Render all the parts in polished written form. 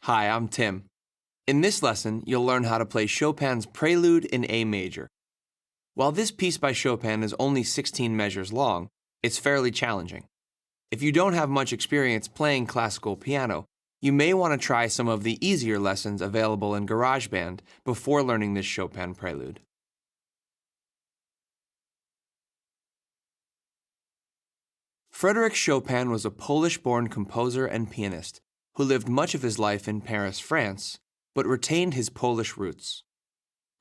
Hi, I'm Tim. In this lesson, you'll learn how to play Chopin's Prelude in A major. While this piece by Chopin is only 16 measures long, it's fairly challenging. If you don't have much experience playing classical piano, you may want to try some of the easier lessons available in GarageBand before learning this Chopin Prelude. Frédéric Chopin was a Polish-born composer and pianist who lived much of his life in Paris, France, but retained his Polish roots.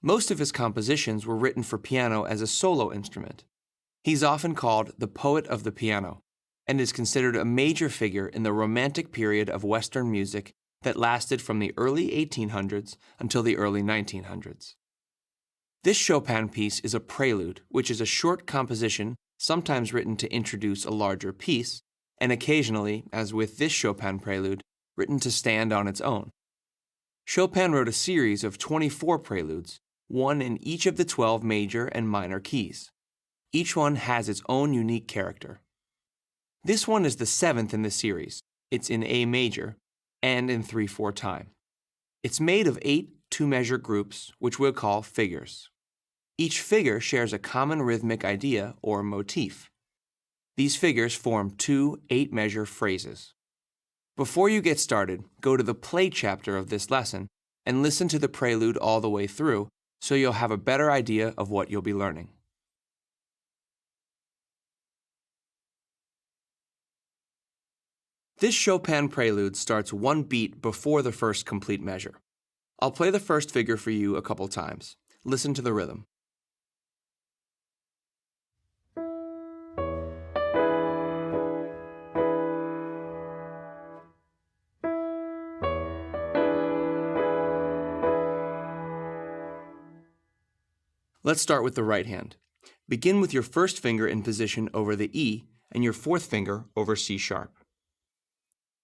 Most of his compositions were written for piano as a solo instrument. He's often called the poet of the piano, and is considered a major figure in the Romantic period of Western music that lasted from the early 1800s until the early 1900s. This Chopin piece is a prelude, which is a short composition sometimes written to introduce a larger piece, and occasionally, as with this Chopin prelude, written to stand on its own. Chopin wrote a series of 24 preludes, one in each of the 12 major and minor keys. Each one has its own unique character. This one is the seventh in the series. It's in A major and in 3/4 time. It's made of 8 two-measure groups, which we'll call figures. Each figure shares a common rhythmic idea or motif. These figures form 2 8-measure phrases. Before you get started, go to the play chapter of this lesson and listen to the prelude all the way through so you'll have a better idea of what you'll be learning. This Chopin prelude starts one beat before the first complete measure. I'll play the first figure for you a couple times. Listen to the rhythm. Let's start with the right hand. Begin with your first finger in position over the E and your fourth finger over C sharp.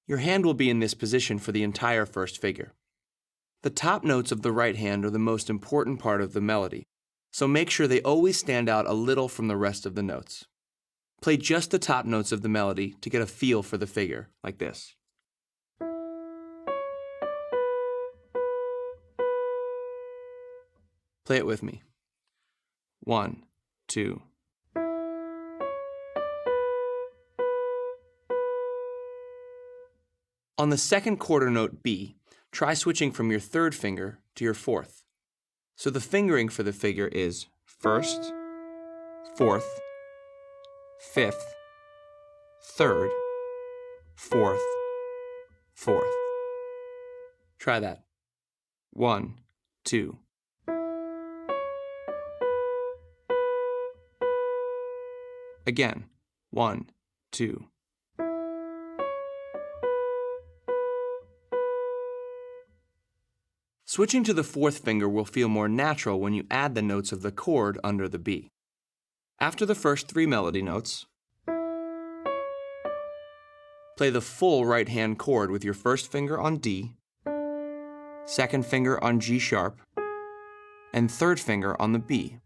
Your hand will be in this position for the entire first figure. The top notes of the right hand are the most important part of the melody, so make sure they always stand out a little from the rest of the notes. Play just the top notes of the melody to get a feel for the figure, like this. Play it with me. 1, 2. On the second quarter note B, try switching from your third finger to your fourth. So the fingering for the figure is first, fourth, fifth, third, fourth, fourth. Try that. 1, 2. Again. 1, 2. Switching to the fourth finger will feel more natural when you add the notes of the chord under the B. After the first 3 melody notes, play the full right hand chord with your first finger on D, second finger on G sharp, and third finger on the B.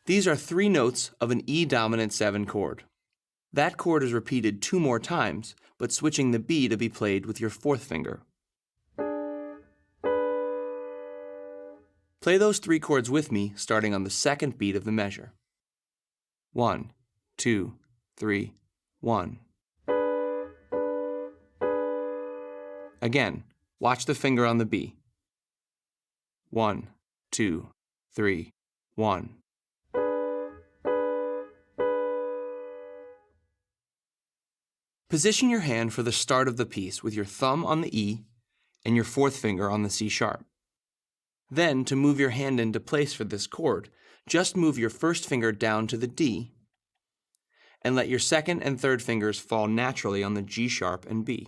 These are 3 notes of an E dominant 7 chord. That chord is repeated 2 more times, but switching the B to be played with your fourth finger. Play those 3 chords with me, starting on the second beat of the measure. 1, 2, 3, 1. Again, watch the finger on the B. 1, 2, 3, 1. Position your hand for the start of the piece with your thumb on the E and your fourth finger on the C sharp. Then, to move your hand into place for this chord, just move your first finger down to the D and let your second and third fingers fall naturally on the G sharp and B.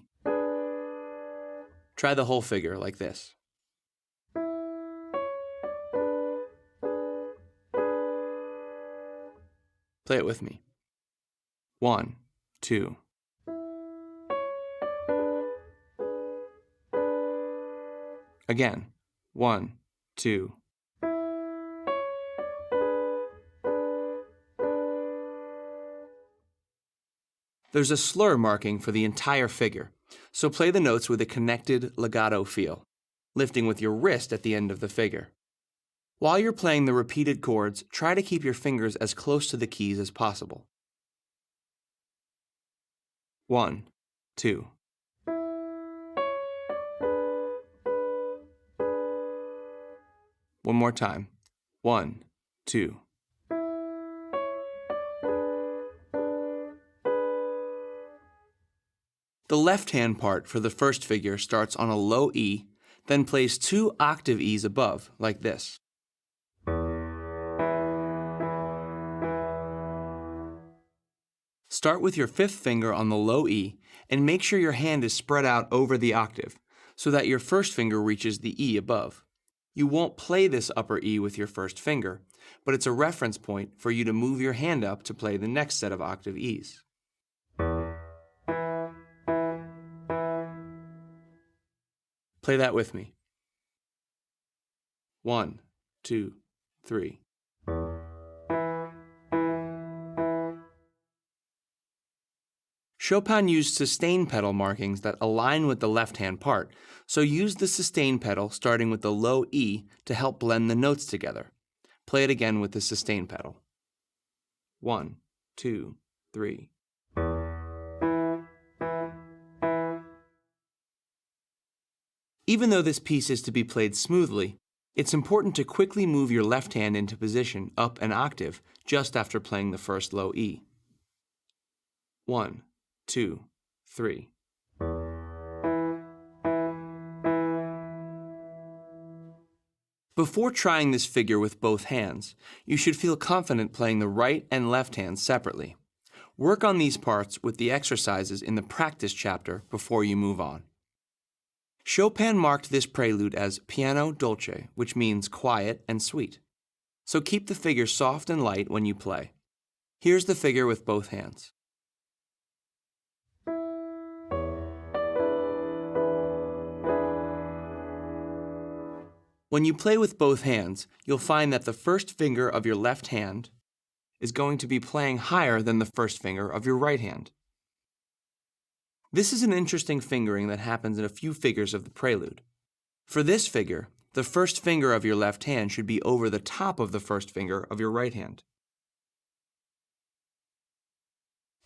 Try the whole figure like this. Play it with me. 1, 2. Again. 1, 2. There's a slur marking for the entire figure, so play the notes with a connected legato feel, lifting with your wrist at the end of the figure. While you're playing the repeated chords, try to keep your fingers as close to the keys as possible. 1, 2. One more time. 1, 2. The left-hand part for the first figure starts on a low E, then plays 2 octave E's above, like this. Start with your 5th finger on the low E and make sure your hand is spread out over the octave so that your first finger reaches the E above. You won't play this upper E with your first finger, but it's a reference point for you to move your hand up to play the next set of octave E's. Play that with me. 1, 2, 3. Chopin used sustain pedal markings that align with the left-hand part, so use the sustain pedal starting with the low E to help blend the notes together. Play it again with the sustain pedal. 1, 2, 3. Even though this piece is to be played smoothly, it's important to quickly move your left hand into position up an octave just after playing the first low E. 1, 2, 3. Before trying this figure with both hands, you should feel confident playing the right and left hands separately. Work on these parts with the exercises in the practice chapter before you move on. Chopin marked this prelude as piano dolce, which means quiet and sweet. So keep the figure soft and light when you play. Here's the figure with both hands. When you play with both hands, you'll find that the first finger of your left hand is going to be playing higher than the first finger of your right hand. This is an interesting fingering that happens in a few figures of the prelude. For this figure, the first finger of your left hand should be over the top of the first finger of your right hand.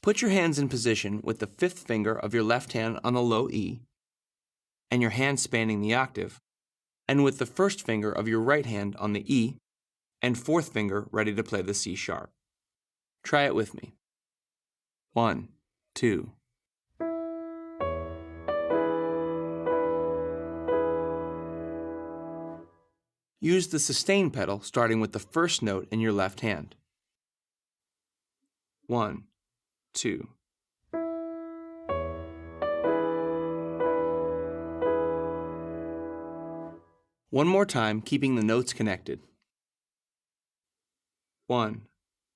Put your hands in position with the 5th finger of your left hand on the low E, and your hand spanning the octave, and with the first finger of your right hand on the E, and 4th finger ready to play the C sharp. Try it with me. 1, 2. Use the sustain pedal starting with the first note in your left hand. 1, 2. One more time, keeping the notes connected. 1,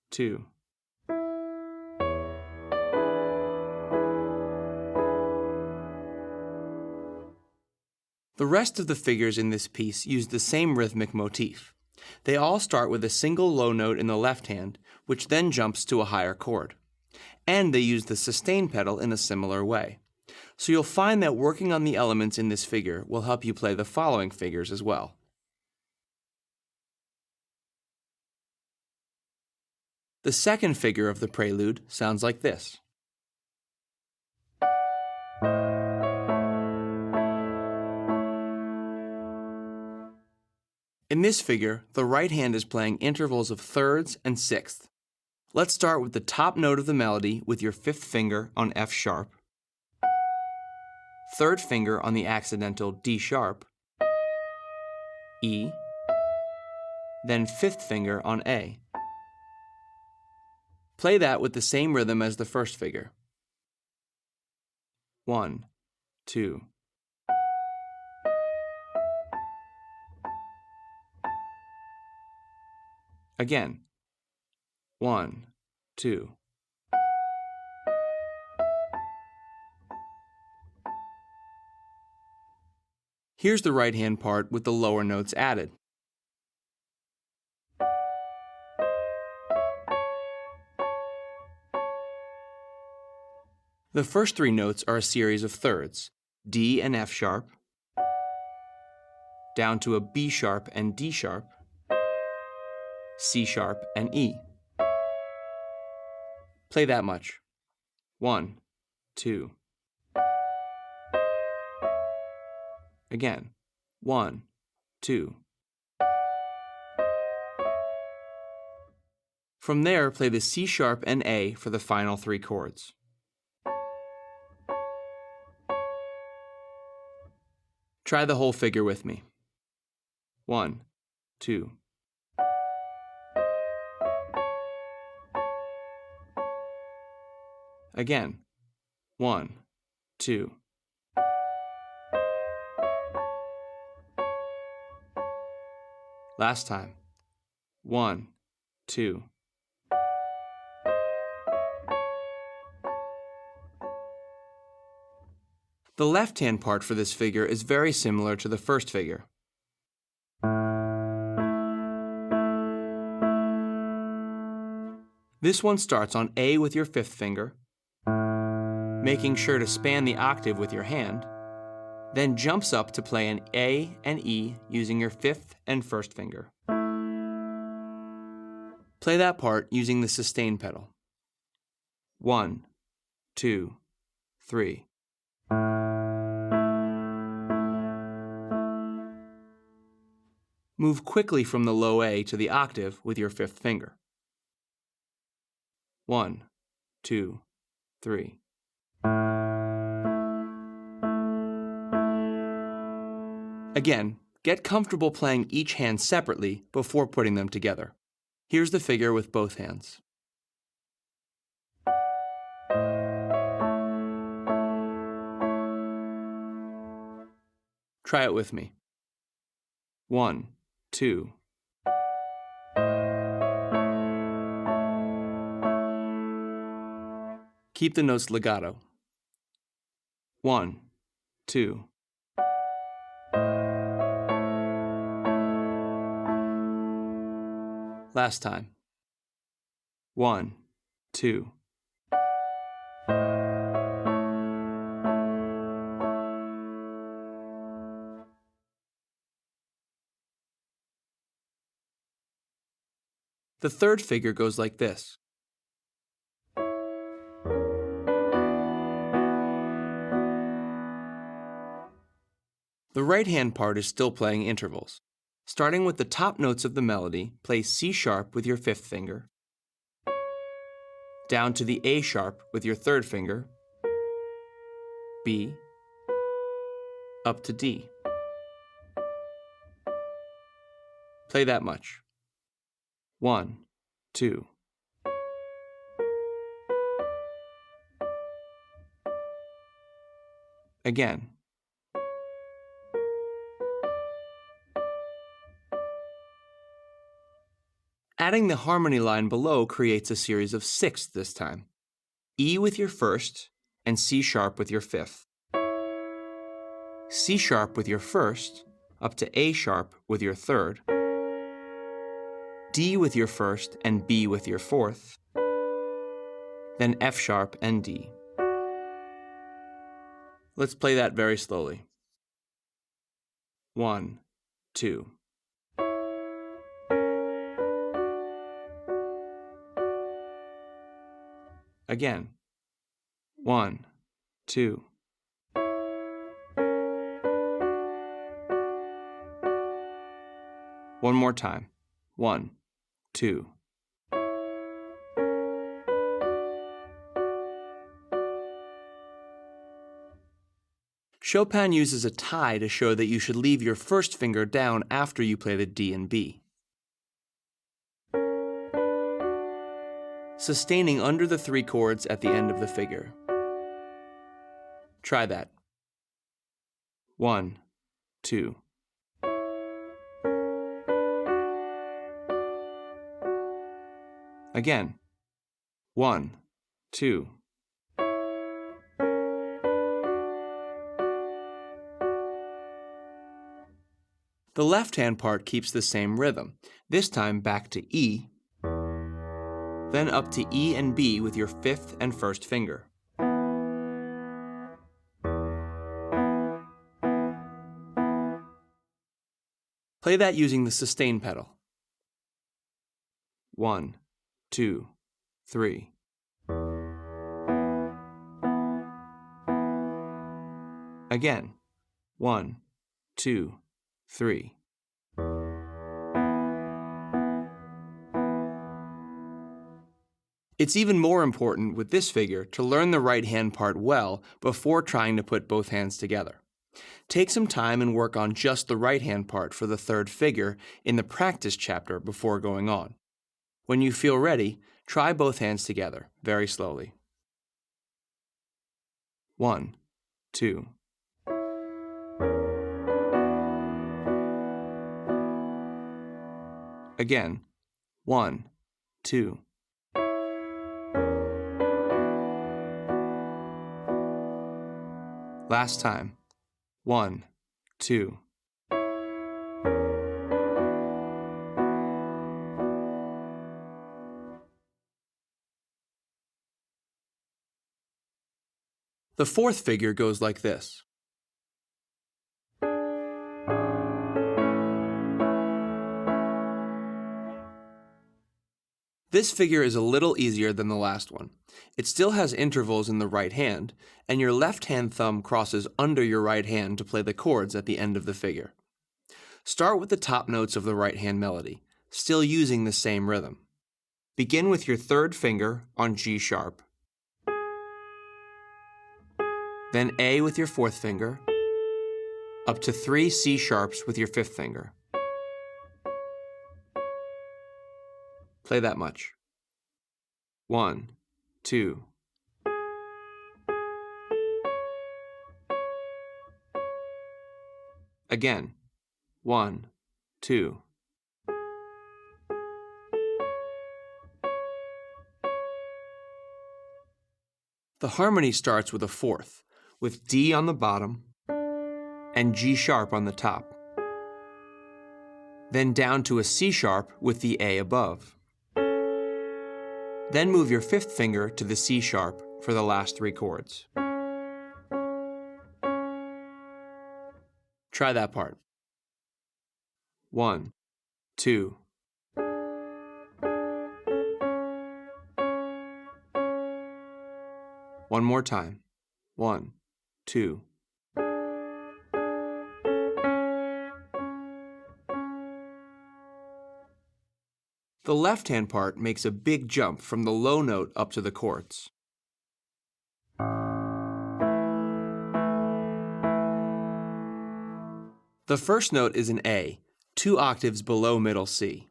2. The rest of the figures in this piece use the same rhythmic motif. They all start with a single low note in the left hand, which then jumps to a higher chord. And they use the sustain pedal in a similar way. So you'll find that working on the elements in this figure will help you play the following figures as well. The second figure of the prelude sounds like this. In this figure, the right hand is playing intervals of thirds and sixths. Let's start with the top note of the melody with your 5th finger on F sharp, 3rd finger on the accidental D sharp, E, then 5th finger on A. Play that with the same rhythm as the first figure. 1, 2. Again. 1, 2. Here's the right hand part with the lower notes added. The first 3 notes are a series of thirds, D and F sharp, down to a B sharp and D sharp, C sharp and E. Play that much. 1, 2. Again. 1, 2. From there, play the C sharp and A for the final 3 chords. Try the whole figure with me. 1, 2. Again. 1, 2. Last time. 1, 2. The left-hand part for this figure is very similar to the first figure. This one starts on A with your 5th finger, making sure to span the octave with your hand, then jumps up to play an A and E using your 5th and 1st finger. Play that part using the sustain pedal. 1, 2, 3. Move quickly from the low A to the octave with your 5th finger. 1, 2, 3. Again, get comfortable playing each hand separately before putting them together. Here's the figure with both hands. Try it with me. 1, 2. Keep the notes legato. 1, 2. Last time. 1, 2. The third figure goes like this. The right-hand part is still playing intervals. Starting with the top notes of the melody, play C sharp with your 5th finger, down to the A sharp with your 3rd finger, B, up to D. Play that much. 1, 2. Again. Adding the harmony line below creates a series of 6 this time. E with your 1st and C sharp with your 5th. C sharp with your 1st, up to A sharp with your 3rd. D with your 1st and B with your 4th. Then F sharp and D. Let's play that very slowly. 1, 2. Again. 1, 2. One more time. 1, 2. Chopin uses a tie to show that you should leave your 1st finger down after you play the D and B. Sustaining under the 3 chords at the end of the figure. Try that. 1, 2. Again. 1, 2. The left-hand part keeps the same rhythm, this time back to E, then up to E and B with your 5th and 1st finger. Play that using the sustain pedal. 1, 2, 3. Again. 1, 2, 3. It's even more important with this figure to learn the right hand part well before trying to put both hands together. Take some time and work on just the right hand part for the third figure in the practice chapter before going on. When you feel ready, try both hands together, very slowly. 1, 2. Again. 1, 2. Last time. 1, 2. The fourth figure goes like this. This figure is a little easier than the last one. It still has intervals in the right hand, and your left hand thumb crosses under your right hand to play the chords at the end of the figure. Start with the top notes of the right hand melody, still using the same rhythm. Begin with your third finger on G sharp, then A with your fourth finger, up to 3 C sharps with your fifth finger. Play that much. 1, 2. Again. 1, 2. The harmony starts with a fourth, with D on the bottom and G sharp on the top. Then down to a C sharp with the A above. Then move your fifth finger to the C sharp for the last 3 chords. Try that part. 1, 2. One more time. 1, 2. The left-hand part makes a big jump from the low note up to the chords. The first note is an A, 2 octaves below middle C.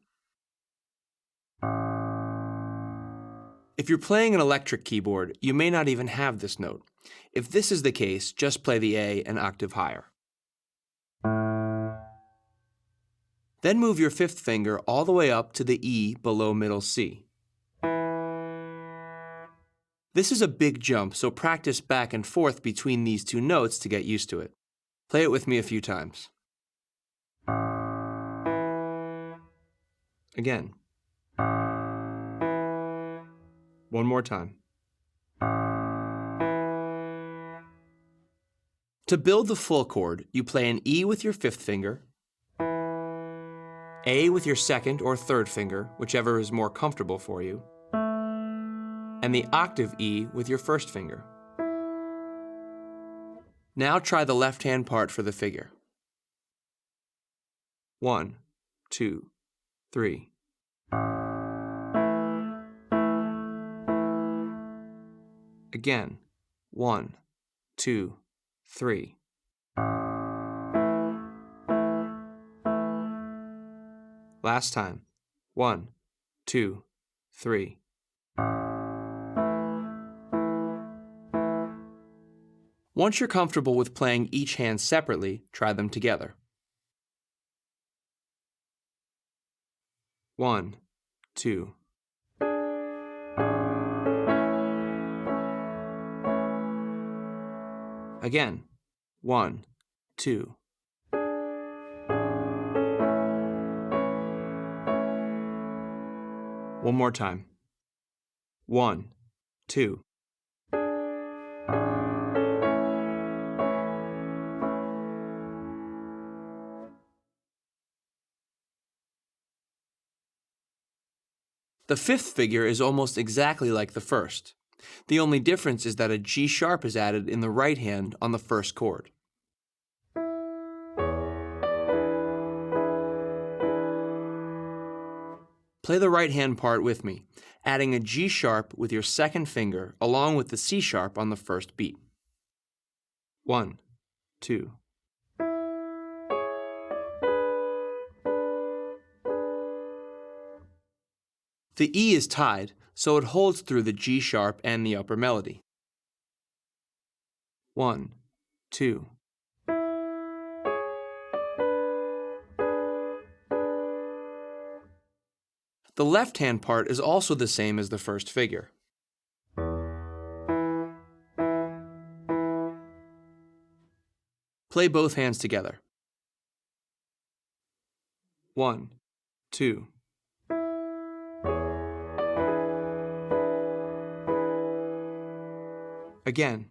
If you're playing an electric keyboard, you may not even have this note. If this is the case, just play the A an octave higher. Then move your fifth finger all the way up to the E below middle C. This is a big jump, so practice back and forth between these 2 notes to get used to it. Play it with me a few times. Again. One more time. To build the full chord, you play an E with your fifth finger, A with your second or third finger, whichever is more comfortable for you, and the octave E with your first finger. Now try the left-hand part for the figure. 1, 2, 3. Again. 1, 2, 3. Last time. 1, 2, 3. Once you're comfortable with playing each hand separately, try them together. 1, 2. Again. 1, 2. One more time. 1, 2. The fifth figure is almost exactly like the first. The only difference is that a G sharp is added in the right hand on the first chord. Play the right hand part with me, adding a G sharp with your second finger along with the C sharp on the first beat. 1, 2. The E is tied, so it holds through the G sharp and the upper melody. 1, 2. The left hand part is also the same as the first figure. Play both hands together. 1, 2. Again.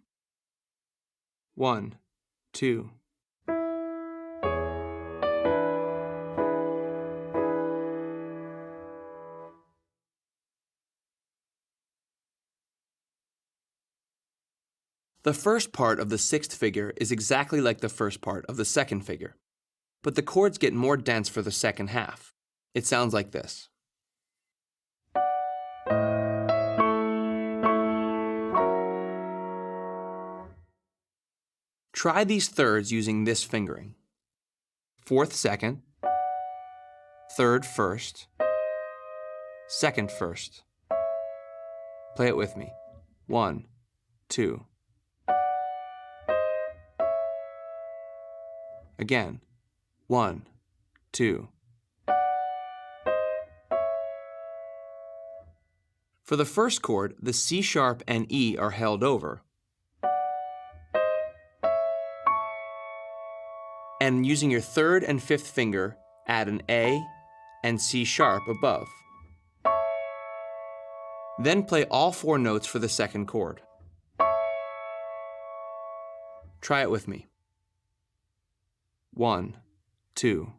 1, 2. The first part of the sixth figure is exactly like the first part of the second figure, but the chords get more dense for the second half. It sounds like this. Try these thirds using this fingering. Fourth second, third first, second first. Play it with me. 1, 2. Again. 1, 2. For the first chord, the C sharp and E are held over. And using your third and fifth finger, add an A and C sharp above. Then play all 4 notes for the second chord. Try it with me. 1, 2.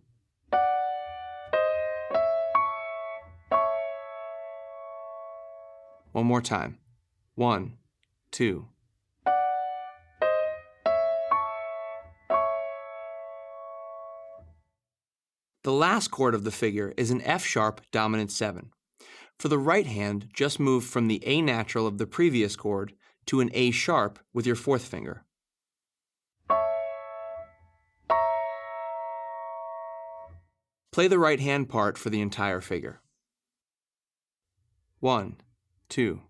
One more time. 1, 2. The last chord of the figure is an F sharp dominant 7. For the right hand, just move from the A natural of the previous chord to an A sharp with your fourth finger. Play the right hand part for the entire figure. 1, 2.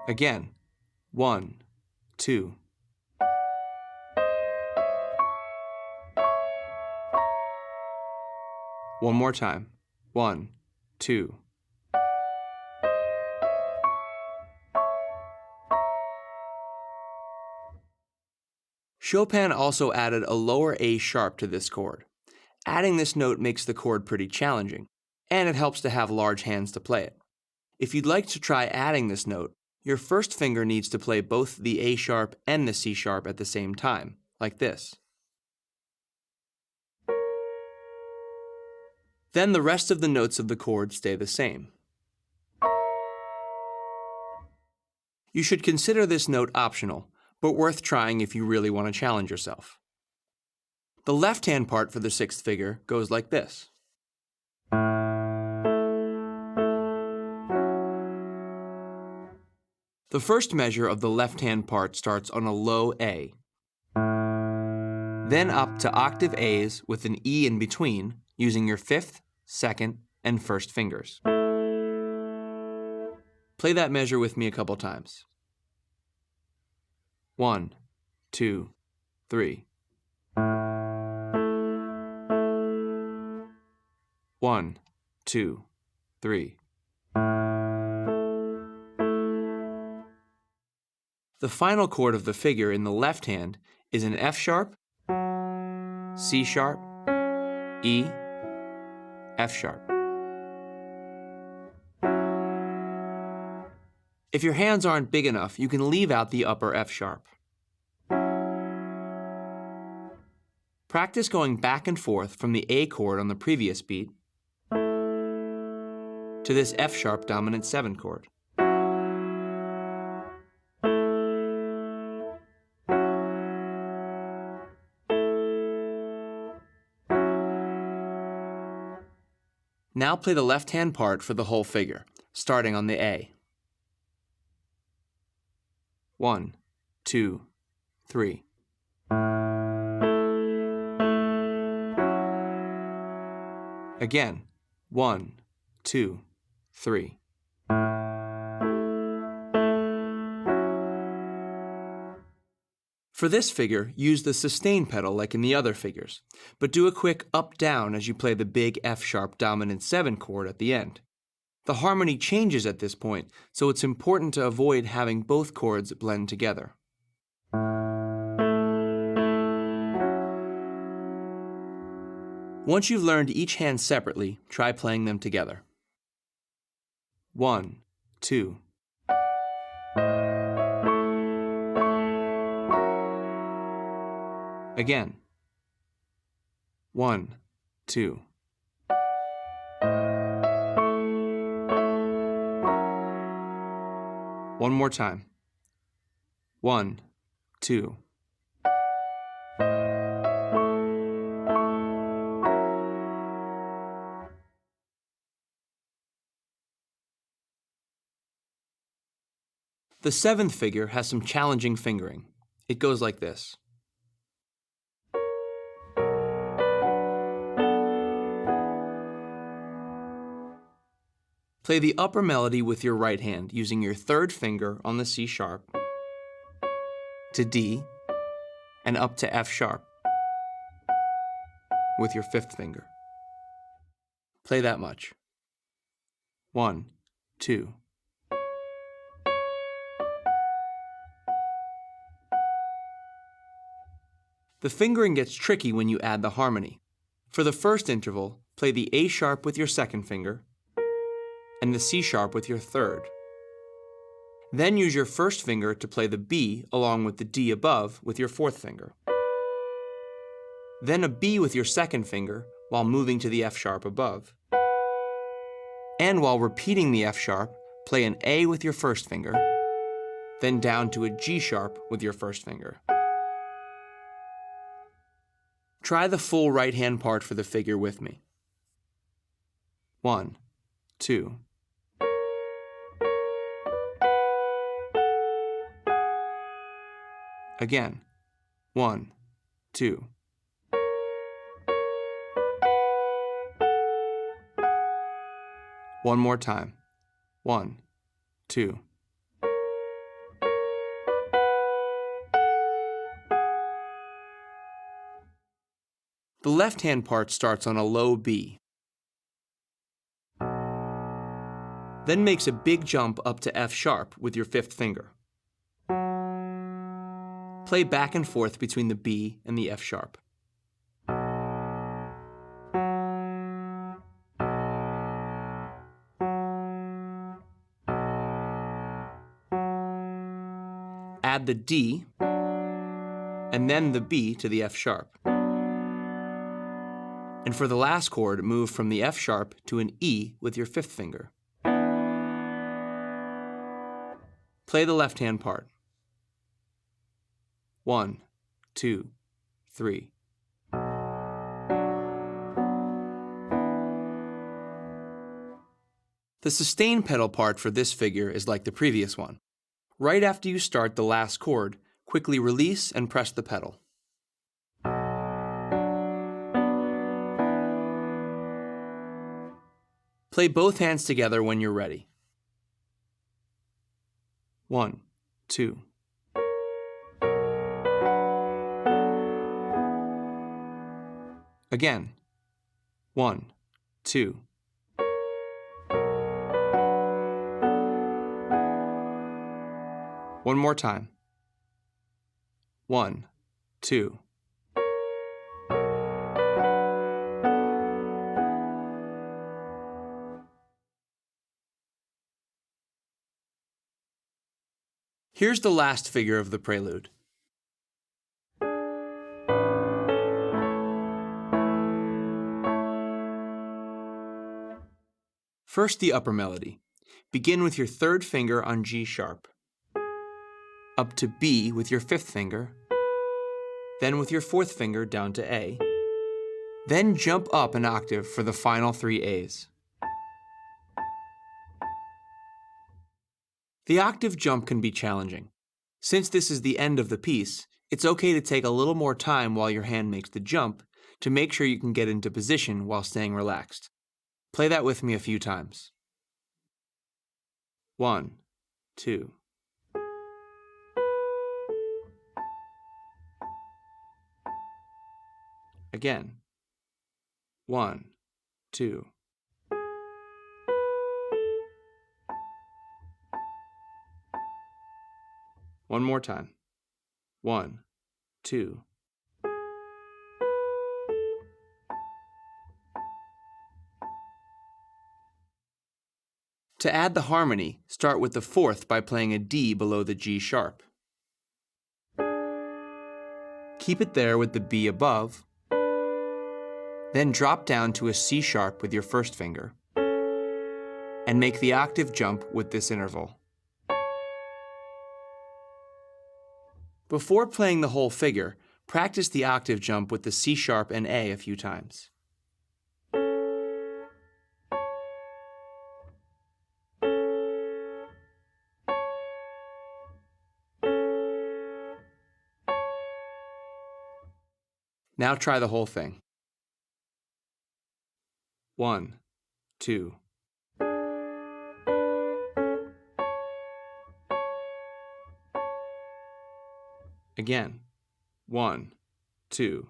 Again. 1, 2. One more time. 1, 2. Chopin also added a lower A sharp to this chord. Adding this note makes the chord pretty challenging, and it helps to have large hands to play it. If you'd like to try adding this note, your first finger needs to play both the A sharp and the C sharp at the same time, like this. Then the rest of the notes of the chord stay the same. You should consider this note optional, but worth trying if you really want to challenge yourself. The left hand part for the sixth figure goes like this. The first measure of the left hand part starts on a low A, then up to octave A's with an E in between using your fifth, second, and first fingers. Play that measure with me a couple times. 1, 2, 3. 1, 2, 3. The final chord of the figure in the left hand is an F sharp, C sharp, E, F sharp. If your hands aren't big enough, you can leave out the upper F sharp. Practice going back and forth from the A chord on the previous beat to this F-sharp dominant 7 chord. Now play the left-hand part for the whole figure, starting on the A. 1, 2, 3. Again, 1, 2, 3. For this figure, use the sustain pedal like in the other figures, but do a quick up-down as you play the big F-sharp dominant 7 chord at the end. The harmony changes at this point, so it's important to avoid having both chords blend together. Once you've learned each hand separately, try playing them together. 1, 2. Again. 1, 2. One more time. 1, 2. The 7th figure has some challenging fingering. It goes like this. Play the upper melody with your right hand using your 3rd finger on the C sharp to D and up to F sharp with your 5th finger. Play that much. 1, 2. The fingering gets tricky when you add the harmony. For the first interval, play the A sharp with your 2nd finger and the C sharp with your 3rd. Then use your 1st finger to play the B along with the D above with your 4th finger. Then a B with your 2nd finger while moving to the F sharp above. And while repeating the F sharp, play an A with your 1st finger, then down to a G sharp with your 1st finger. Try the full right-hand part for the figure with me. 1, 2. Again. 1, 2. One more time. 1, 2. The left-hand part starts on a low B, then makes a big jump up to F sharp with your 5th finger. Play back and forth between the B and the F sharp. Add the D and then the B to the F sharp. And for the last chord, move from the F sharp to an E with your 5th finger. Play the left-hand part. 1, 2, 3. The sustain pedal part for this figure is like the previous one. Right after you start the last chord, quickly release and press the pedal. Play both hands together when you're ready. 1, 2. Again. 1, 2. One more time. 1, 2. Here's the last figure of the prelude. First, the upper melody. Begin with your third finger on G sharp, up to B with your fifth finger, then with your fourth finger down to A. Then jump up an octave for the final three A's. The octave jump can be challenging. Since this is the end of the piece, it's okay to take a little more time while your hand makes the jump to make sure you can get into position while staying relaxed. Play that with me a few times. 1, 2. Again. 1, 2. One more time. 1, 2. To add the harmony, start with the fourth by playing a D below the G sharp. Keep it there with the B above, then drop down to a C sharp with your first finger, and make the octave jump with this interval. Before playing the whole figure, practice the octave jump with the C sharp and A a few times. Now try the whole thing. 1, 2. Again. 1, 2.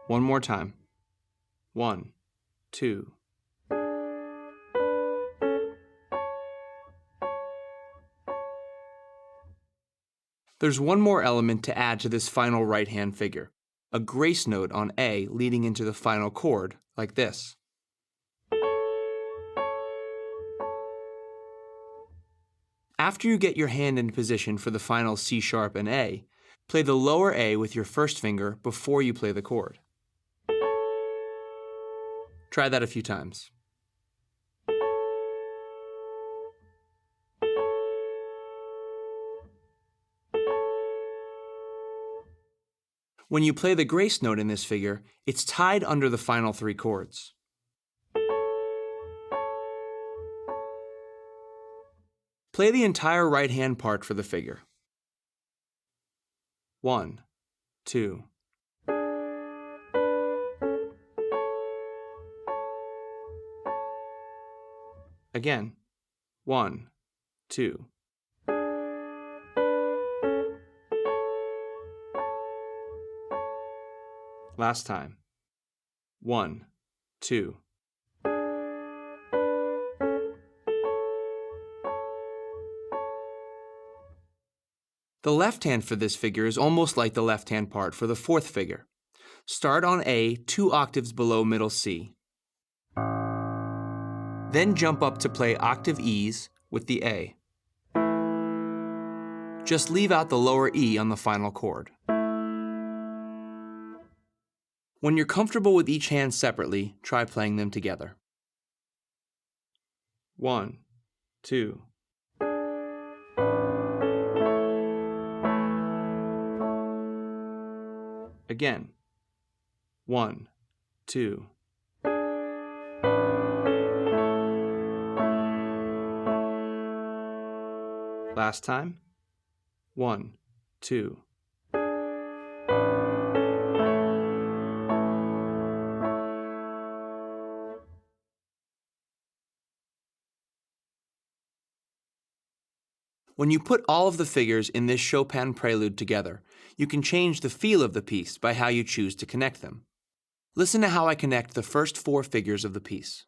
One more time. 1, 2. There's one more element to add to this final right-hand figure, a grace note on A leading into the final chord, like this. After you get your hand in position for the final C sharp and A, play the lower A with your first finger before you play the chord. Try that a few times. When you play the grace note in this figure, it's tied under the final three chords. Play the entire right-hand part for the figure. 1, 2. Again. 1, 2. Last time. 1, 2. The left hand for this figure is almost like the left hand part for the fourth figure. Start on A 2 octaves below middle C. Then jump up to play octave E's with the A. Just leave out the lower E on the final chord. When you're comfortable with each hand separately, try playing them together. 1, 2. Again. 1, 2. Last time. 1, 2. When you put all of the figures in this Chopin prelude together, you can change the feel of the piece by how you choose to connect them. Listen to how I connect the first 4 figures of the piece.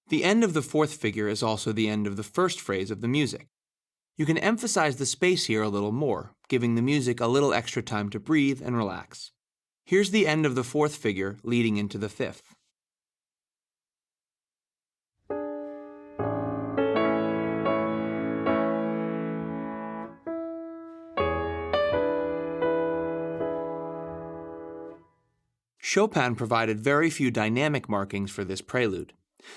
The end of the 4th figure is also the end of the first phrase of the music. You can emphasize the space here a little more, giving the music a little extra time to breathe and relax. Here's the end of the fourth figure leading into the fifth. Chopin provided very few dynamic markings for this prelude,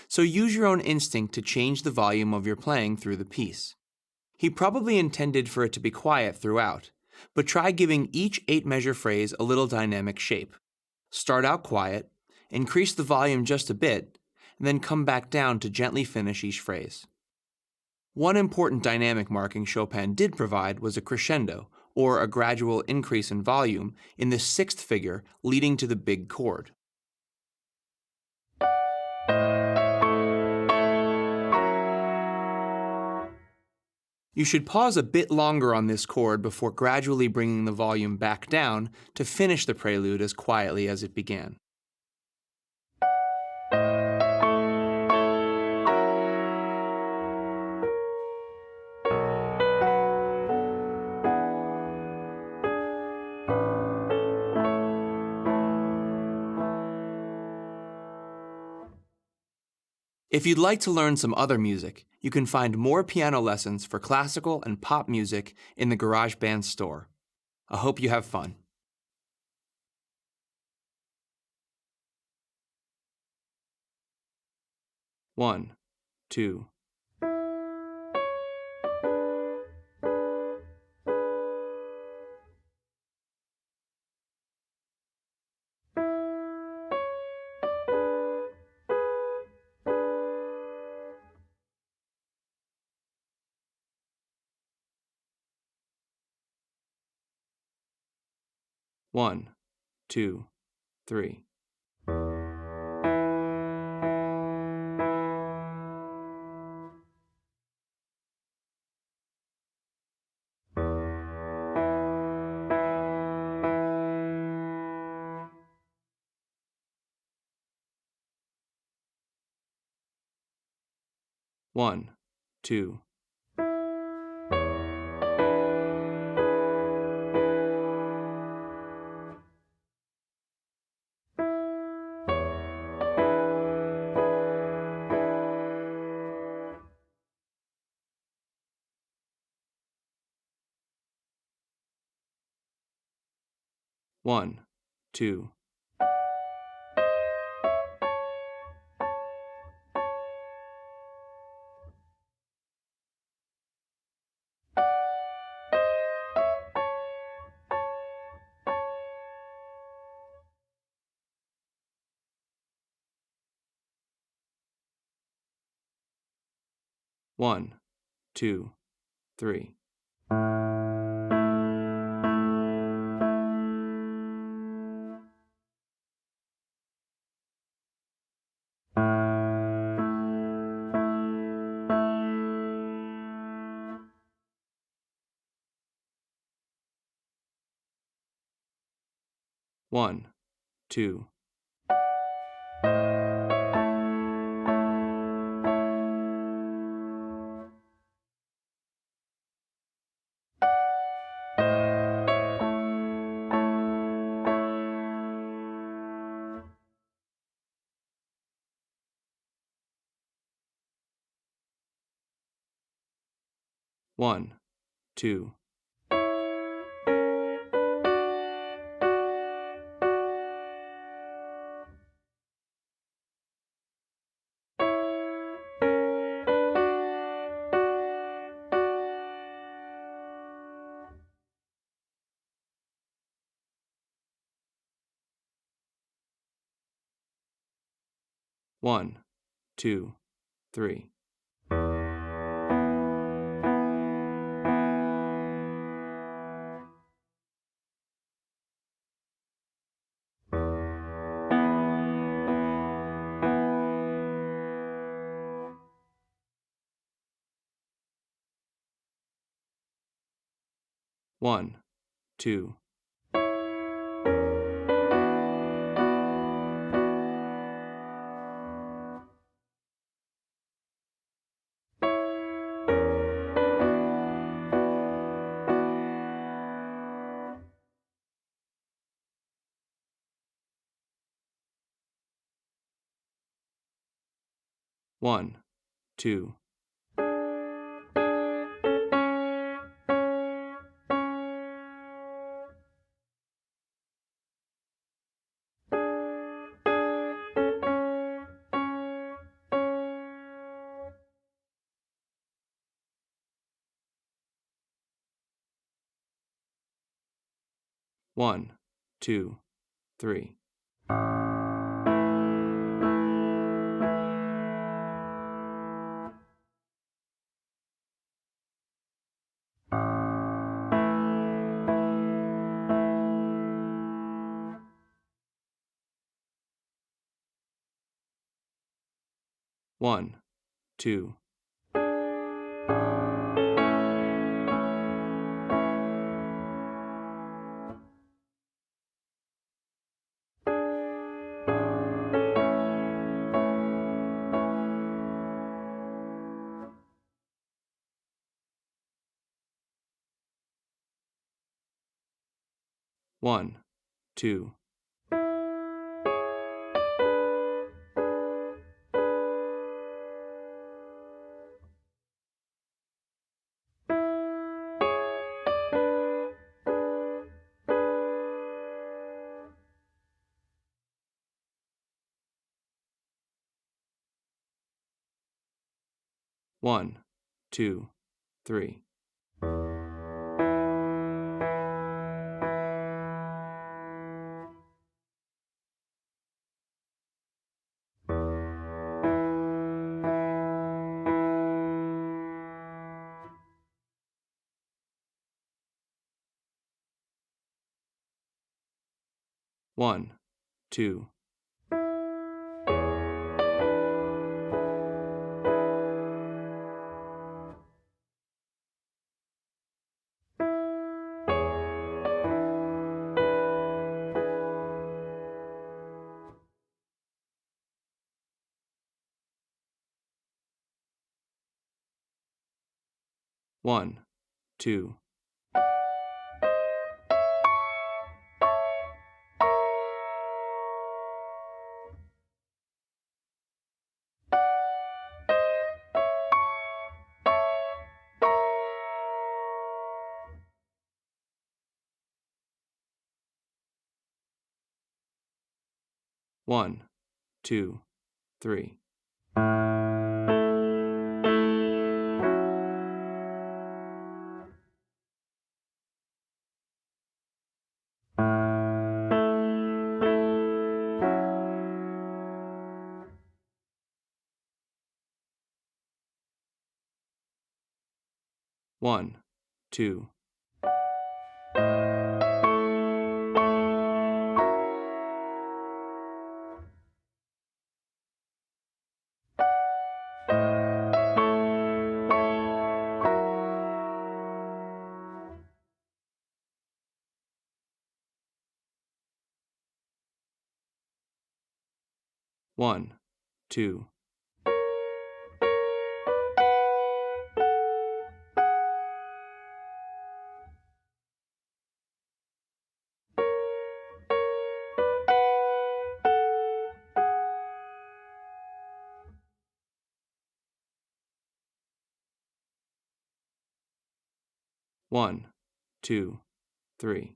so use your own instinct to change the volume of your playing through the piece. He probably intended for it to be quiet throughout, but try giving each 8-measure phrase a little dynamic shape. Start out quiet, increase the volume just a bit, and then come back down to gently finish each phrase. One important dynamic marking Chopin did provide was a crescendo, or a gradual increase in volume, in the sixth figure leading to the big chord. You should pause a bit longer on this chord before gradually bringing the volume back down to finish the prelude as quietly as it began. If you'd like to learn some other music, you can find more piano lessons for classical and pop music in the GarageBand store. I hope you have fun. One, two. One, two, three. One, two. One, two. One, two, three. One, two. One, two. One, two, three. One, two. 1, 2. 1, 2, 3. 1, 2. 1, 2. 1, 2, 3. 1, 2. 1, 2. 1, 2, 3. 1, 2. 1, 2. 1, 2, 3.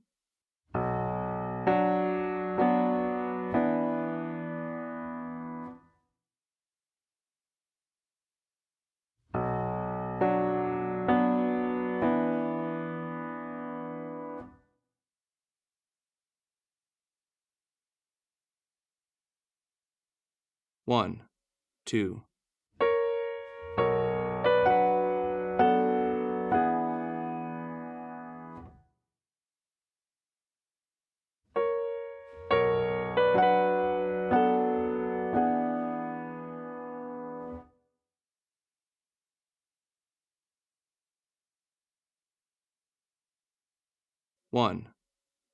1, 2. 1,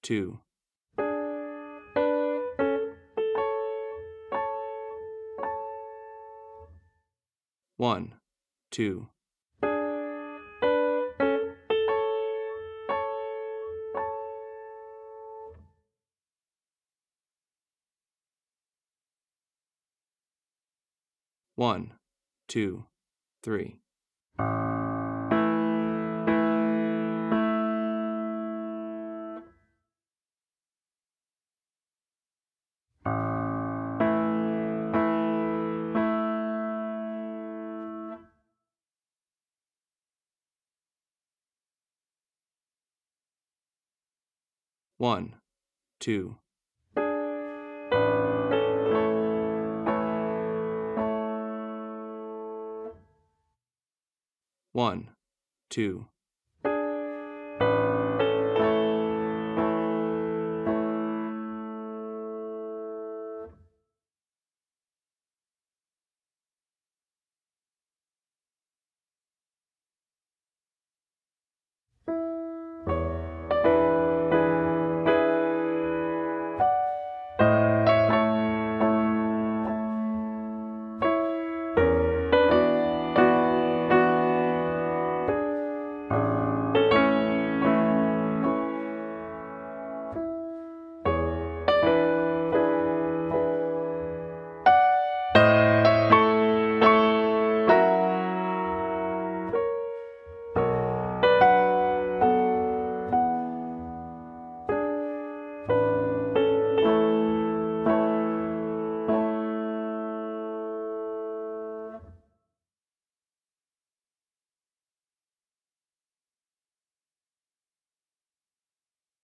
2. 1, 2. 1, 2, 3. One, two. 1, 2.